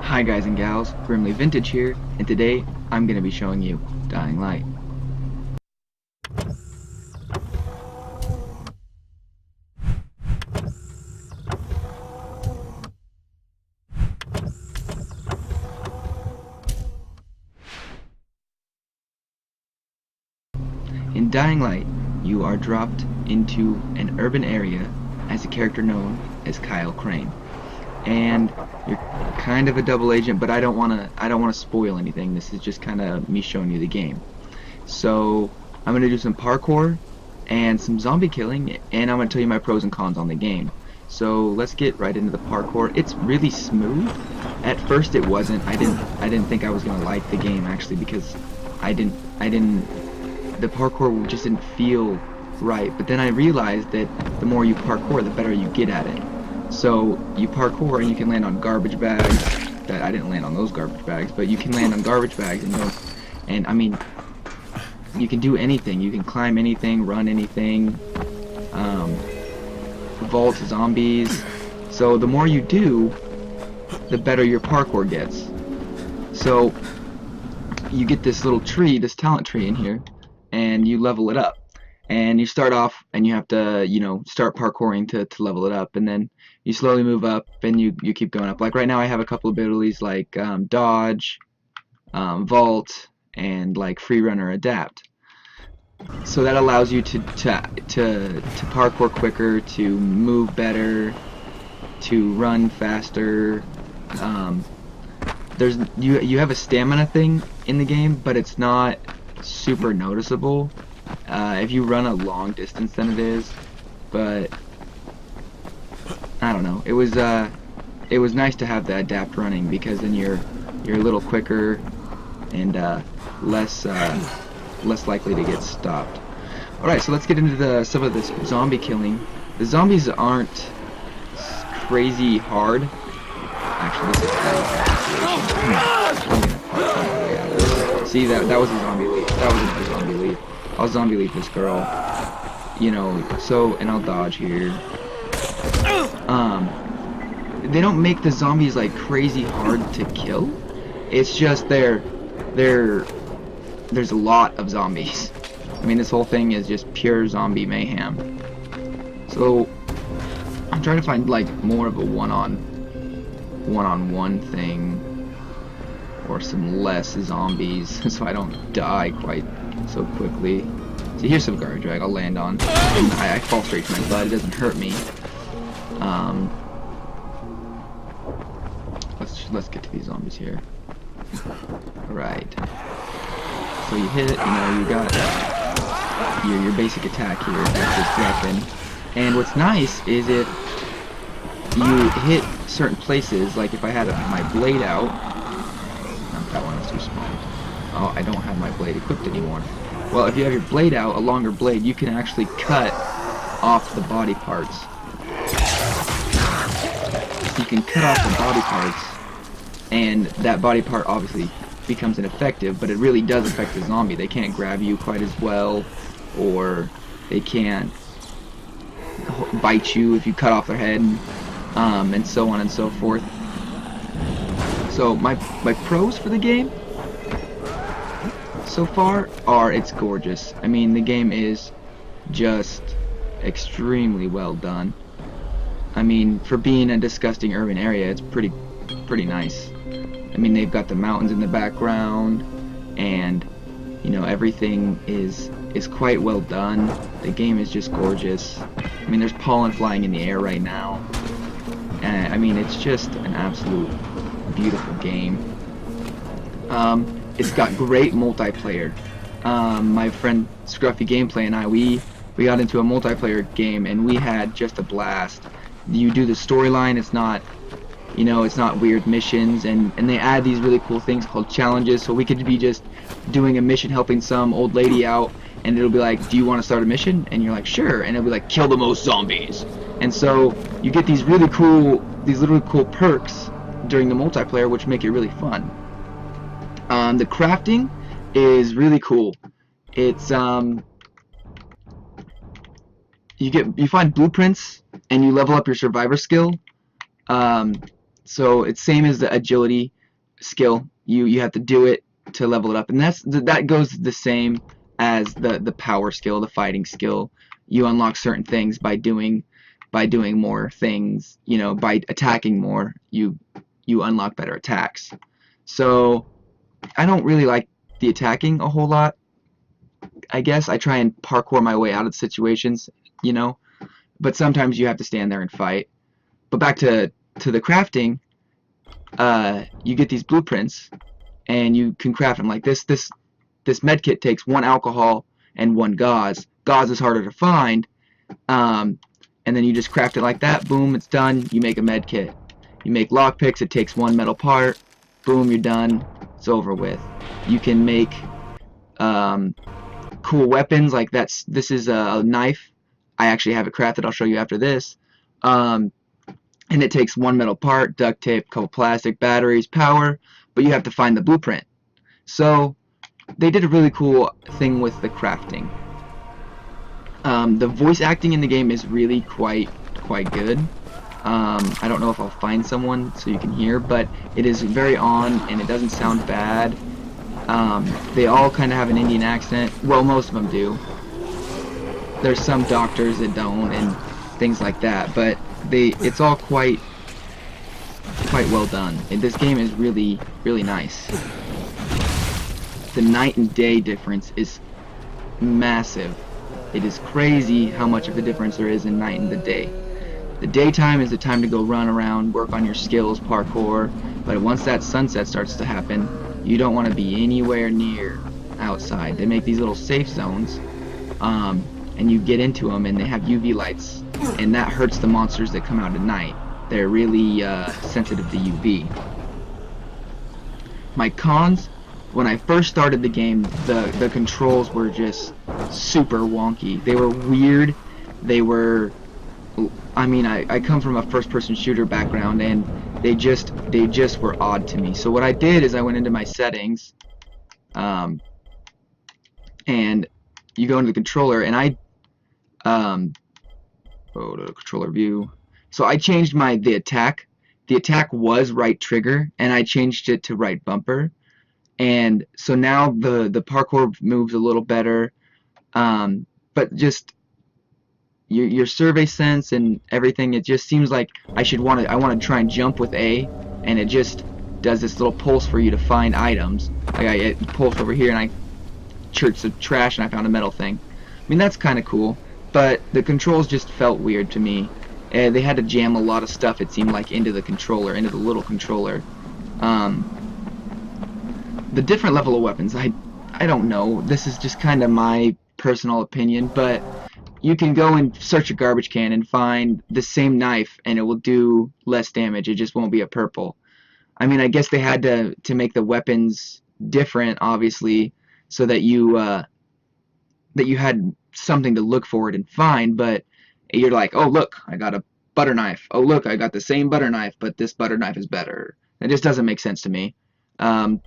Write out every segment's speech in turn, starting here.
Hi guys and gals, Grimly Vintage here, and today I'm going to be showing you Dying Light. In Dying Light, you are dropped into an urban area as a character known as Kyle Crane. And you're kind of a double agent, but I don't want to spoil anything. This is just kind of me showing you the game. So, I'm going to do some parkour and some zombie killing, and I'm going to tell you my pros and cons on the game. So let's get right into the parkour. It's really smooth. At first it wasn't. I didn't think I was gonna like the game actually because the parkour just didn't feel right. But then I realized that the more you parkour, the better you get at it. So you parkour and you can land on garbage bags. That I didn't land on those garbage bags, but you can land on garbage bags and I mean you can do anything. You can climb anything, run anything. Vault zombies. So the more you do, the better your parkour gets. So you get this little tree, this talent tree in here, and you level it up. And you start off and you have to, start parkouring to level it up, and then you slowly move up and you keep going up. Like right now I have a couple abilities like dodge, vault, and like free runner adapt. So that allows you to parkour quicker, to move better, to run faster. You have a stamina thing in the game, but it's not super noticeable. If you run a long distance, then it is. But I don't know. It was nice to have the adapt running because then you're a little quicker and less likely to get stopped. Alright, so let's get into some of this zombie killing. The zombies aren't crazy hard. Actually, this is See, that was a zombie leap. That was another zombie leap. I'll zombie leap this girl. And I'll dodge here. They don't make the zombies like crazy hard to kill. It's just there's a lot of zombies. I mean, this whole thing is just pure zombie mayhem. So I'm trying to find like more of a one-on-one thing, or some less zombies, so I don't die quite so quickly. See, here's some garbage bag I'll land on. I fall straight to my butt. It doesn't hurt me. Let's get to these zombies here. Right. So you hit it, you got your basic attack here with this weapon. And what's nice is if you hit certain places, like if I had my blade out, that one was too small. Oh, I don't have my blade equipped anymore. Well, if you have your blade out, a longer blade, you can actually cut off the body parts. So you can cut off the body parts, and that body part obviously becomes ineffective, but it really does affect the zombie. They can't grab you quite as well, or they can't bite you if you cut off their head, and so on and so forth. So my pros for the game so far are it's gorgeous. I mean, the game is just extremely well done. I mean, for being a disgusting urban area, it's pretty nice. I mean, they've got the mountains in the background, and everything is quite well done. The game is just gorgeous. I mean, there's pollen flying in the air right now, and I mean, it's just an absolute beautiful game. It's got great multiplayer. My friend Scruffy Gameplay and we got into a multiplayer game, and we had just a blast. You do the storyline. It's not it's not weird missions, and they add these really cool things called challenges. So we could be just doing a mission helping some old lady out, and it'll be like, do you want to start a mission? And you're like, sure. And it'll be like, kill the most zombies. And so you get these really cool perks during the multiplayer, which make it really fun. The crafting is really cool. It's you find blueprints and you level up your survivor skill. So it's same as the agility. skill. You have to do it to level it up, and that goes the same as the power skill, the fighting skill. You unlock certain things by doing more things. You know, by attacking more, you unlock better attacks. So I don't really like the attacking a whole lot. I guess I try and parkour my way out of situations, you know, but sometimes you have to stand there and fight. But back to the crafting, you get these blueprints, and you can craft them like this med kit takes 1 alcohol and 1 gauze. Gauze is harder to find, and then you just craft it like that. Boom, it's done. You make a med kit. You make lockpicks. It takes 1 metal part. Boom, you're done. It's over with. You can make cool weapons like this is a knife. I actually have it crafted. I'll show you after this. And it takes 1 metal part, duct tape, couple plastic, batteries, power, but you have to find the blueprint. So they did a really cool thing with the crafting. The voice acting in the game is really quite good. I don't know if I'll find someone so you can hear, but it is very on, and it doesn't sound bad. They all kind of have an Indian accent. Well, most of them do. There's some doctors that don't, and things like that, but it's all quite well done. And this game is really nice. The night and day difference is massive. It is crazy how much of a difference there is in night and the day. The daytime is the time to go run around, work on your skills, parkour, but once that sunset starts to happen, you don't want to be anywhere near outside. They make these little safe zones, and you get into them, and they have UV lights, and that hurts the monsters that come out at night. They're really sensitive to UV. My cons: when I first started the game, the controls were just super wonky. They were weird. They were, I mean, I come from a first-person shooter background, and they just were odd to me. So what I did is I went into my settings, and you go into the controller, and go to the controller view. So I changed the attack. The attack was right trigger, and I changed it to right bumper. And so now the parkour moves a little better, but just your survey sense and everything, it just seems like I want to try and jump with A, and it just does this little pulse for you to find items. Like it pulsed over here, and I searched some trash, and I found a metal thing. I mean, that's kind of cool, but the controls just felt weird to me. They had to jam a lot of stuff, it seemed like, into the controller, into the little controller. The different level of weapons, I don't know. This is just kind of my personal opinion, but you can go and search a garbage can and find the same knife, and it will do less damage. It just won't be a purple. I mean, I guess they had to make the weapons different, obviously, so that you had something to look for it and find. But you're like, oh look, I got a butter knife. Oh look, I got the same butter knife, but this butter knife is better. It just doesn't make sense to me. I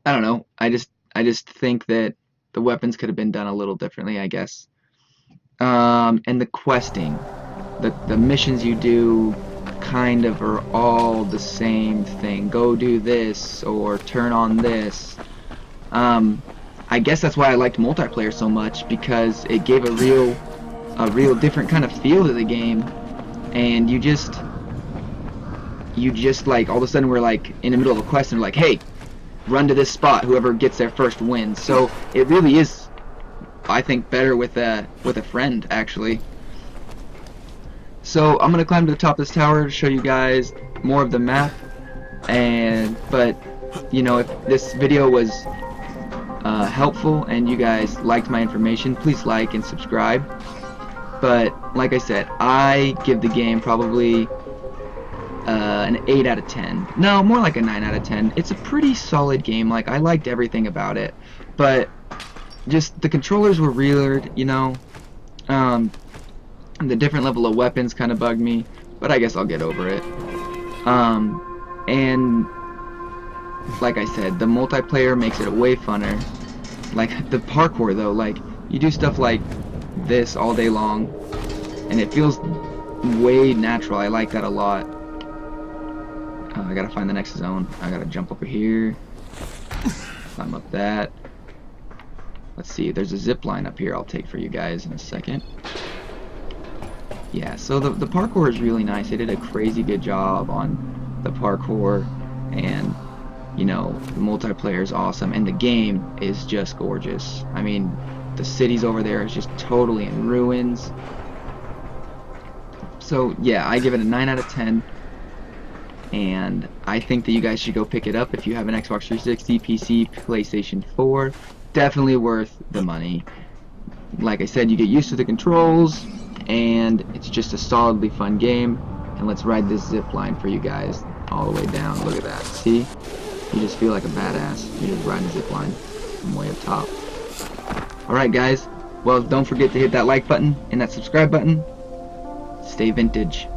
don't know. I just think that the weapons could have been done a little differently, I guess. And the questing, the missions you do kind of are all the same thing. Go do this, or turn on this. I guess that's why I liked multiplayer so much, because it gave a real different kind of feel to the game, and you just like, all of a sudden we're like in the middle of a quest, and we're like, hey, run to this spot, whoever gets there first wins. So it really is, I think, better with a friend, actually. So I'm gonna climb to the top of this tower to show you guys more of the map, but you know, if this video was helpful and you guys liked my information, please like and subscribe. But like I said, I give the game probably an 8 out of 10. No, more like a 9 out of 10. It's a pretty solid game. Like, I liked everything about it, but just the controllers were weird, you know. The different level of weapons kind of bugged me, but I guess I'll get over it. And like I said, the multiplayer makes it way funner. Like the parkour though, like you do stuff like this all day long, and it feels way natural. I like that a lot. I gotta find the next zone. I gotta jump over here. Climb up that. Let's see, there's a zip line up here I'll take for you guys in a second. Yeah, so the parkour is really nice. They did a crazy good job on the parkour, and you know, the multiplayer is awesome, and the game is just gorgeous. I mean, the cities over there is just totally in ruins. So yeah, I give it a 9 out of 10, and I think that you guys should go pick it up if you have an Xbox 360, PC, PlayStation 4. Definitely worth the money. Like I said, you get used to the controls, and it's just a solidly fun game. And let's ride this zip line for you guys all the way down. Look at that. See? You just feel like a badass. You're just riding a zip line from way up top. Alright guys, well, don't forget to hit that like button and that subscribe button. Stay vintage.